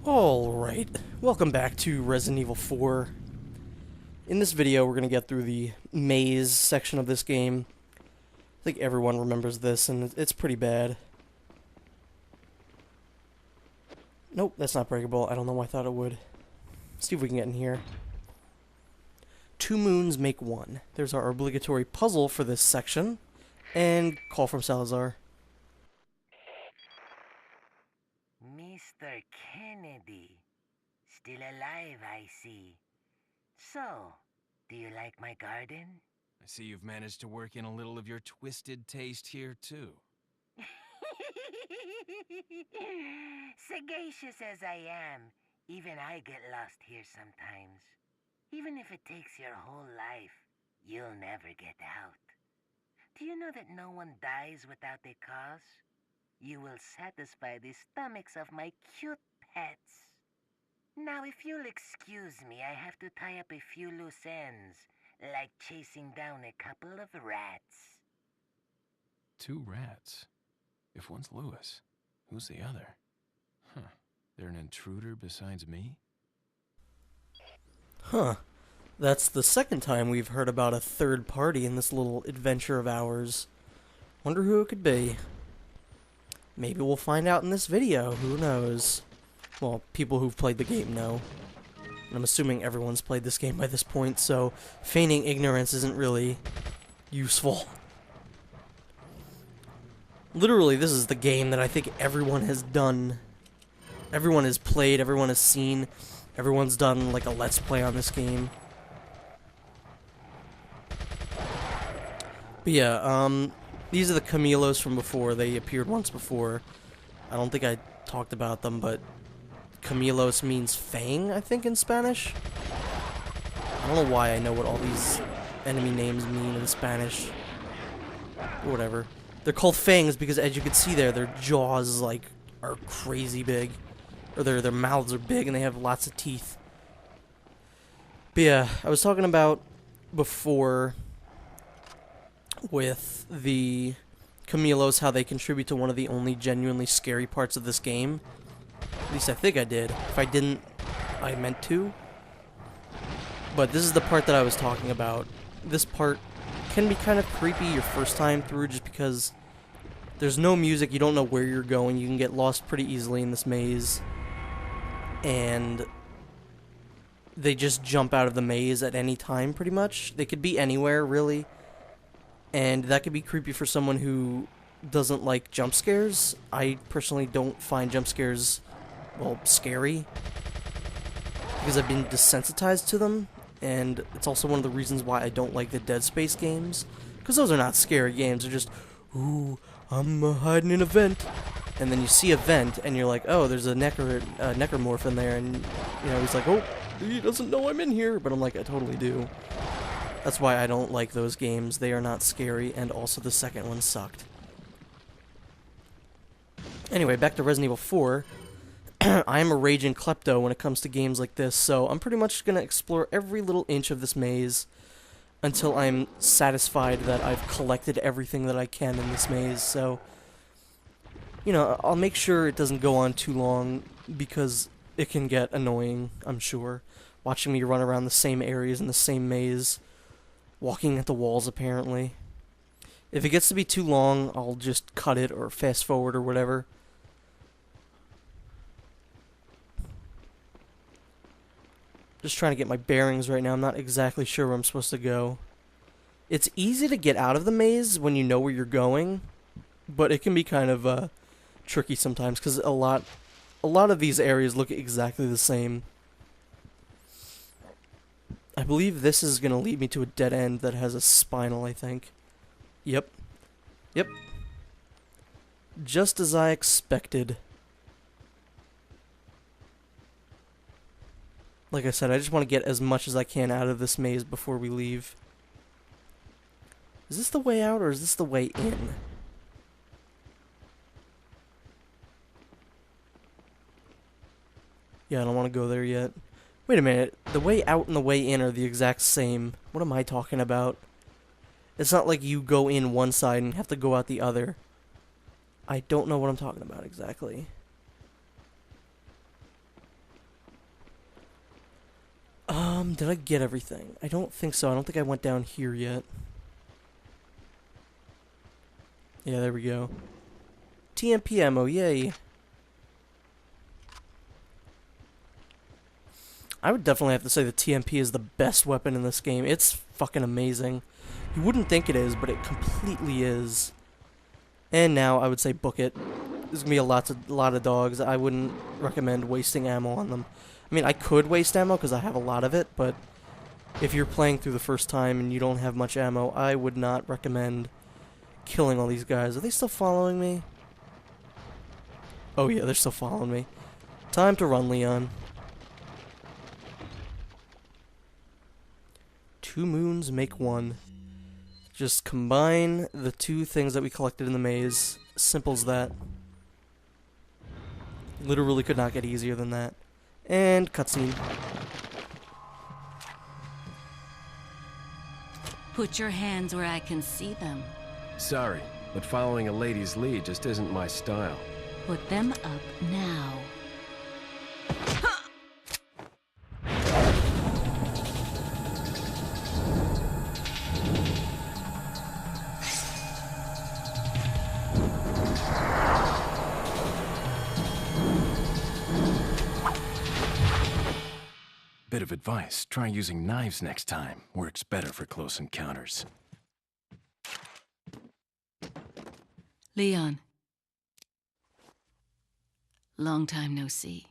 Alright, welcome back to Resident Evil 4. In this video, we're going to get through the maze section of this game. I think everyone remembers this, and it's pretty bad. Nope, that's not breakable. I don't know why I thought it would. Let's see if we can get in here. Two moons make one. There's our obligatory puzzle for this section. And call from Salazar. Mr. Kennedy. Still alive, I see. So, do you like my garden? I see you've managed to work in a little of your twisted taste here, too. Sagacious as I am, even I get lost here sometimes. Even if it takes your whole life, you'll never get out. Do you know that no one dies without a cause? You will satisfy the stomachs of my cute pets. Now, if you'll excuse me, I have to tie up a few loose ends, like chasing down a couple of rats. 2 rats? If one's Lewis, who's the other? Huh. They're an intruder besides me? Huh. That's the second time we've heard about a third party in this little adventure of ours. Wonder who it could be. Maybe we'll find out in this video, who knows? Well, people who've played the game know. And I'm assuming everyone's played this game by this point, so feigning ignorance isn't really useful. Literally, this is the game that I think everyone has done. Everyone has played, everyone has seen, everyone's done like a let's play on this game. But yeah, these are the Camilos from before. They appeared once before. I don't think I talked about them, but Camilos means fang, I think, in Spanish. I don't know why I know what all these enemy names mean in Spanish. Or whatever. They're called fangs because, as you can see there, their jaws, like, are crazy big. Or their mouths are big and they have lots of teeth. But yeah, I was talking about before with the Camilos, how they contribute to one of the only genuinely scary parts of this game. At least I think I did. If I didn't, I meant to. But this is the part that I was talking about. This part can be kind of creepy your first time through just because there's no music, you don't know where you're going, you can get lost pretty easily in this maze. And they just jump out of the maze at any time, pretty much. They could be anywhere, really. And that could be creepy for someone who doesn't like jump scares. I personally don't find jump scares, well, scary, because I've been desensitized to them, and it's also one of the reasons why I don't like the Dead Space games, because those are not scary games. They're just, ooh, I'm hiding in a vent, and then you see a vent, and you're like, oh, there's a necromorph in there, and, you know, he's like, oh, he doesn't know I'm in here, but I'm like, I totally do. That's why I don't like those games. They are not scary, and also the second one sucked. Anyway, back to Resident Evil 4. I am a raging klepto when it comes to games like this, so I'm pretty much going to explore every little inch of this maze until I'm satisfied that I've collected everything that I can in this maze. So, you know, I'll make sure it doesn't go on too long, because it can get annoying, I'm sure, watching me run around the same areas in the same maze, walking at the walls, apparently. If it gets to be too long, I'll just cut it or fast forward or whatever. Just trying to get my bearings right now. I'm not exactly sure where I'm supposed to go. It's easy to get out of the maze when you know where you're going, but it can be kind of tricky sometimes, because a lot of these areas look exactly the same. I believe this is going to lead me to a dead end that has a spinal, I think. Yep. Yep. Just as I expected. Like I said, I just want to get as much as I can out of this maze before we leave. Is this the way out, or is this the way in? Yeah, I don't want to go there yet. Wait a minute, the way out and the way in are the exact same. What am I talking about? It's not like you go in one side and have to go out the other. I don't know what I'm talking about exactly. Did I get everything? I don't think so. I don't think I went down here yet. Yeah, there we go. TMP ammo, yay. I would definitely have to say the TMP is the best weapon in this game. It's fucking amazing. You wouldn't think it is, but it completely is. And now I would say book it. There's gonna be a lot of dogs. I wouldn't recommend wasting ammo on them. I mean, I could waste ammo because I have a lot of it, but if you're playing through the first time and you don't have much ammo, I would not recommend killing all these guys. Are they still following me? Oh yeah, they're still following me. Time to run, Leon. 2 moons make 1. Just combine the 2 things that we collected in the maze. Simple as that. Literally could not get easier than that. And cutscene. Put your hands where I can see them. Sorry, but following a lady's lead just isn't my style. Put them up now. Bit of advice, try using knives next time. Works better for close encounters. Leon. Long time no see.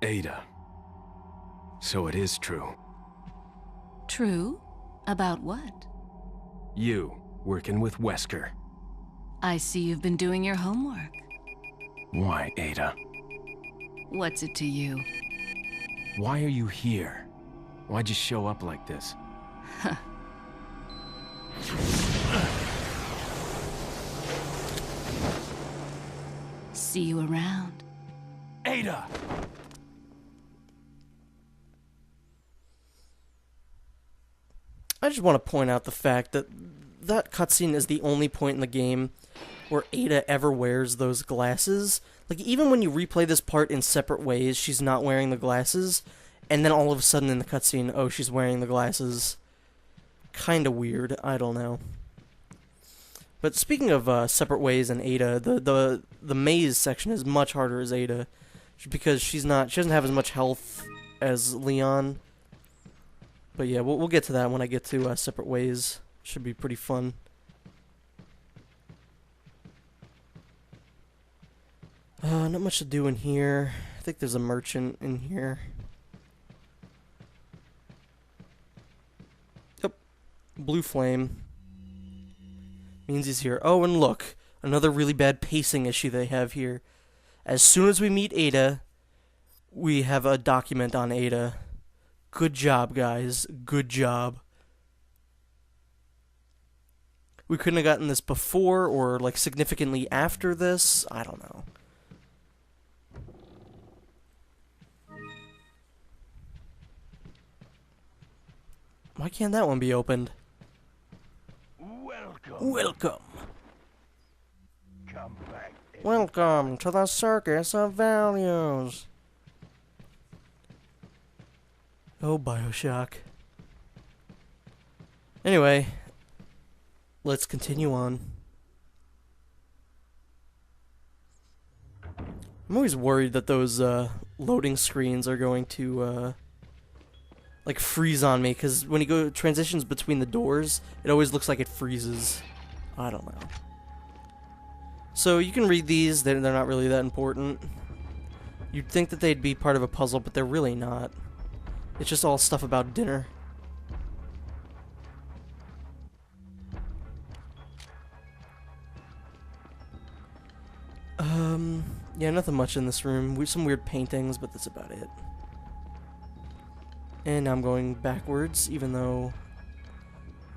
Ada. So it is true. True? About what? You, working with Wesker. I see you've been doing your homework. Why, Ada? What's it to you? Why are you here? Why'd you show up like this? See you around. Ada! I just want to point out the fact that that cutscene is the only point in the game where Ada ever wears those glasses. Like, even when you replay this part in separate ways, she's not wearing the glasses, and then all of a sudden in the cutscene, oh, she's wearing the glasses. Kinda weird, I don't know. But speaking of separate ways and Ada, the maze section is much harder as Ada, because she doesn't have as much health as Leon. But yeah, we'll get to that when I get to separate ways. Should be pretty fun. Not much to do in here. I think there's a merchant in here. Yep. Blue flame. Means he's here. Oh, and look. Another really bad pacing issue they have here. As soon as we meet Ada, we have a document on Ada. Good job, guys. Good job. We couldn't have gotten this before or, like, significantly after this. I don't know. Why can't that one be opened? Welcome. Come back. Welcome to the Circus of Values. Oh, Bioshock. Anyway, let's continue on. I'm always worried that those loading screens are going to like freeze on me, because when you go transitions between the doors, it always looks like it freezes. I don't know. So you can read these, they're not really that important. You'd think that they'd be part of a puzzle, but they're really not. It's just all stuff about dinner. Yeah, nothing much in this room. Some weird paintings, but that's about it. And now I'm going backwards, even though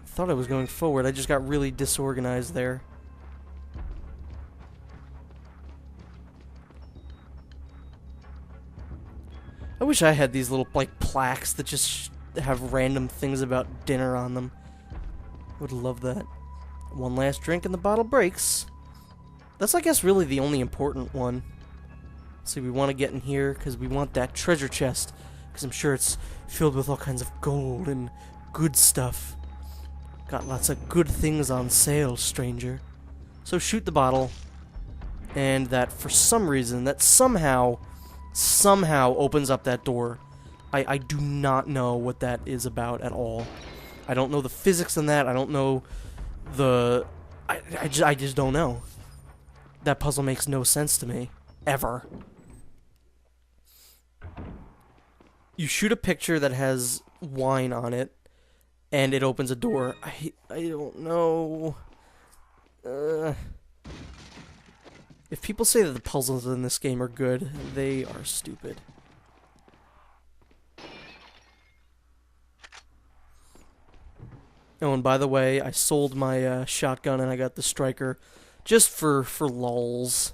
I thought I was going forward. I just got really disorganized there. I wish I had these little, like, plaques that just have random things about dinner on them. Would love that. One last drink and the bottle breaks. That's, I guess, really the only important one. See, we want to get in here because we want that treasure chest. because I'm sure it's filled with all kinds of gold and good stuff. Got lots of good things on sale, stranger. So shoot the bottle, and that for some reason, that somehow opens up that door. I do not know what that is about at all. I don't know the physics in that. I don't know the... I just don't know. That puzzle makes no sense to me. Ever. You shoot a picture that has wine on it, and it opens a door. I don't know. If people say that the puzzles in this game are good, they are stupid. Oh, and by the way, I sold my shotgun and I got the striker just for lulz.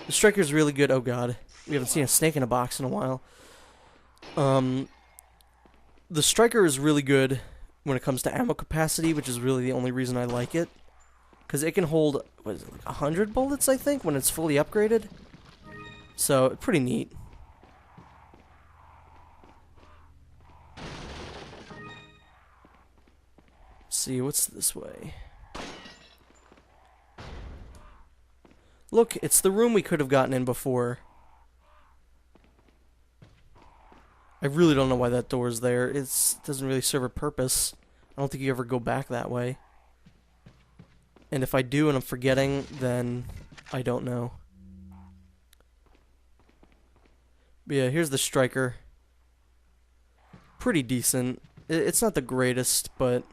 The striker's really good. Oh god, we haven't seen a snake in a box in a while. The striker is really good when it comes to ammo capacity, which is really the only reason I like it. Because it can hold, what is it, like 100 bullets, I think, when it's fully upgraded. So, pretty neat. Let's see, what's this way? Look, it's the room we could have gotten in before. I really don't know why that door's there. It doesn't really serve a purpose. I don't think you ever go back that way. And if I do and I'm forgetting, then I don't know. But yeah, here's the striker. Pretty decent. It's not the greatest, but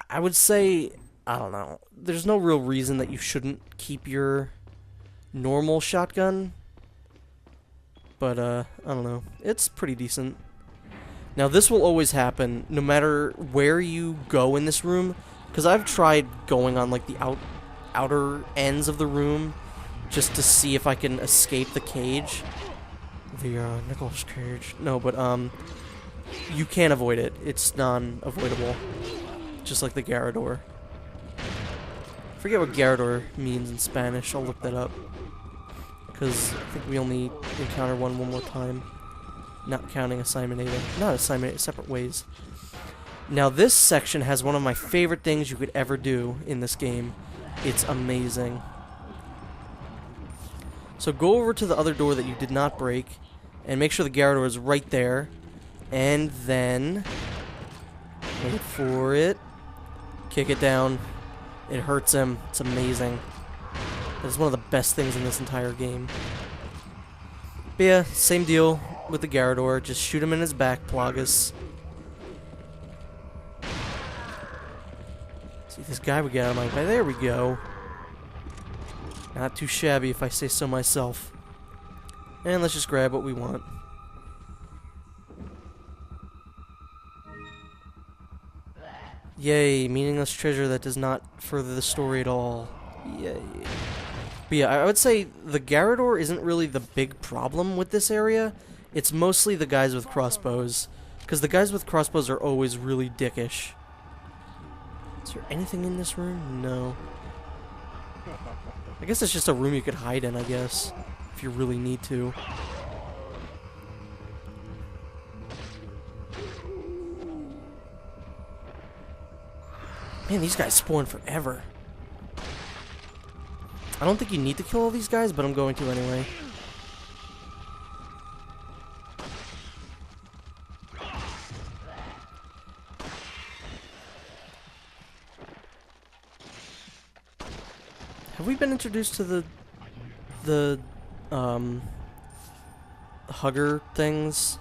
I would say, I don't know. There's no real reason that you shouldn't keep your normal shotgun. But, I don't know. It's pretty decent. Now, this will always happen, no matter where you go in this room. Because I've tried going on, like, the outer ends of the room just to see if I can escape the cage. The, Nicholas Cage. No, but, you can't avoid it. It's non-avoidable. Just like the Garrador. I forget what Garrador means in Spanish. I'll look that up. Because I think we only encounter one more time. Not counting Assignment Ada. Not Assignment, separate ways. Now this section has one of my favorite things you could ever do in this game. It's amazing. So go over to the other door that you did not break, and make sure the Garrador is right there. And then... wait for it. Kick it down. It hurts him. It's amazing. It's one of the best things in this entire game. But yeah, same deal with the Garrador. Just shoot him in his back, Plagas. See if this guy would get out of my way. There we go. Not too shabby if I say so myself. And let's just grab what we want. Yay, meaningless treasure that does not further the story at all. Yay. But yeah, I would say the Garrador isn't really the big problem with this area. It's mostly the guys with crossbows. Because the guys with crossbows are always really dickish. Is there anything in this room? No. I guess it's just a room you could hide in, I guess. If you really need to. Man, these guys spawn forever. I don't think you need to kill all these guys, but I'm going to anyway. Have we been introduced to the hugger things?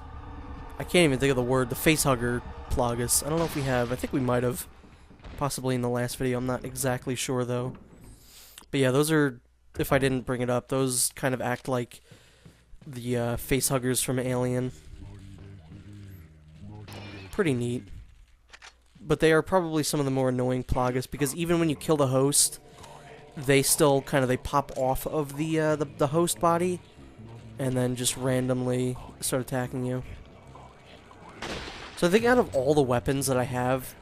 I can't even think of the word. The face hugger Plagas. I don't know if we have. I think we might have. Possibly in the last video. I'm not exactly sure though. But yeah, those are, if I didn't bring it up, those kind of act like the face huggers from Alien. Pretty neat. But they are probably some of the more annoying Plagas, because even when you kill the host, they still kind of, they pop off of the host body, and then just randomly start attacking you. So I think out of all the weapons that I have,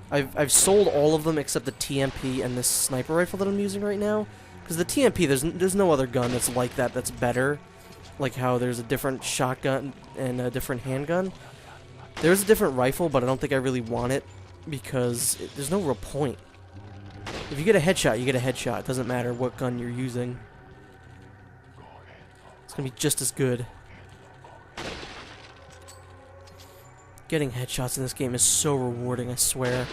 I've sold all of them except the TMP and this sniper rifle that I'm using right now. Because the TMP, there's no other gun that's like that that's better. like how there's a different shotgun and a different handgun. There's a different rifle, but I don't think I really want it because there's no real point. If you get a headshot, you get a headshot. It doesn't matter what gun you're using. It's gonna be just as good. Getting headshots in this game is so rewarding, I swear.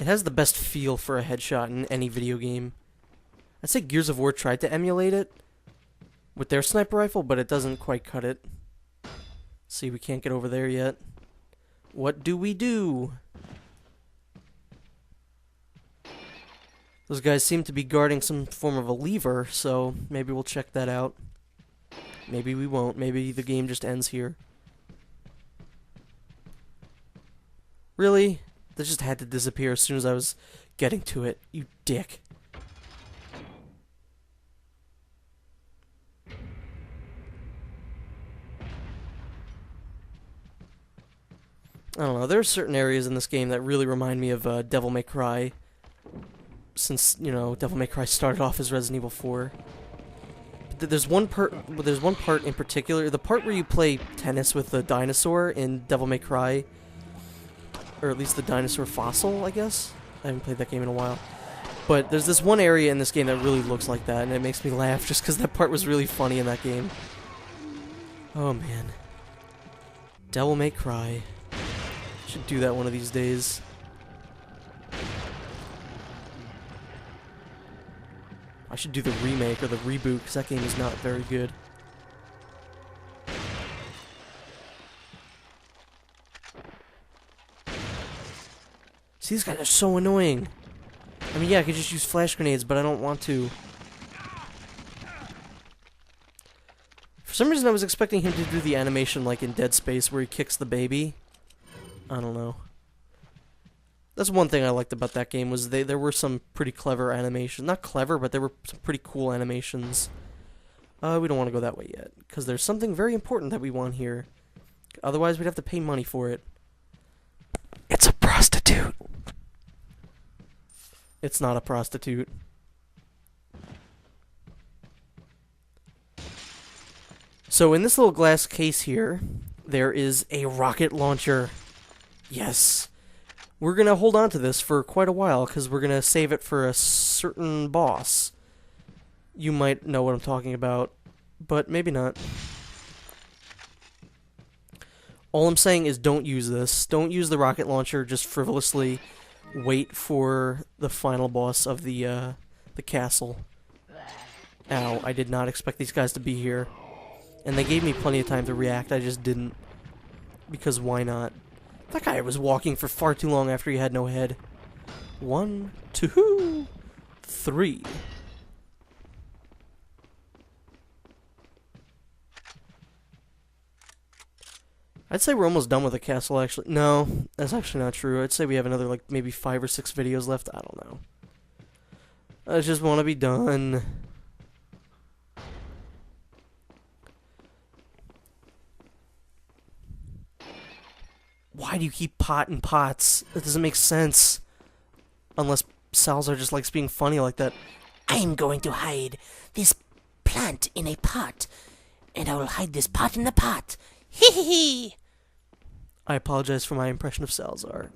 It has the best feel for a headshot in any video game. I'd say Gears of War tried to emulate it with their sniper rifle, but it doesn't quite cut it. See, we can't get over there yet. What do we do? Those guys seem to be guarding some form of a lever, so maybe we'll check that out. Maybe we won't. Maybe the game just ends here. Really? That just had to disappear as soon as I was getting to it, you dick. I don't know, there are certain areas in this game that really remind me of Devil May Cry. Since, you know, Devil May Cry started off as Resident Evil 4. But there's one part in particular, the part where you play tennis with the dinosaur in Devil May Cry. Or at least the dinosaur fossil, I guess. I haven't played that game in a while. But there's this one area in this game that really looks like that, and it makes me laugh just because that part was really funny in that game. Oh man. Devil May Cry. Should do that one of these days. I should do the remake or the reboot, because that game is not very good. See, these guys are so annoying. I mean, yeah, I could just use flash grenades, but I don't want to. For some reason, I was expecting him to do the animation like in Dead Space, where he kicks the baby. I don't know. That's one thing I liked about that game, was there were some pretty clever animations. Not clever, but there were some pretty cool animations. We don't want to go that way yet, because there's something very important that we want here. Otherwise, we'd have to pay money for it. It's a prostitute. It's not a prostitute. So in this little glass case here, there is a rocket launcher. Yes. We're going to hold on to this for quite a while, because we're going to save it for a certain boss. You might know what I'm talking about, but maybe not. All I'm saying is don't use this. Don't use the rocket launcher just frivolously. Wait for the final boss of the castle. Ow, I did not expect these guys to be here. And they gave me plenty of time to react, I just didn't. Because why not? That guy was walking for far too long after he had no head. 1, 2, 3. I'd say we're almost done with the castle, actually. No, that's actually not true. I'd say we have another, like, maybe 5 or 6 videos left. I don't know. I just want to be done. Why do you keep potting pots? That doesn't make sense. Unless Salazar just likes being funny like that. I'm going to hide this plant in a pot, and I will hide this pot in the pot. Hee hee hee! I apologize for my impression of Salazar.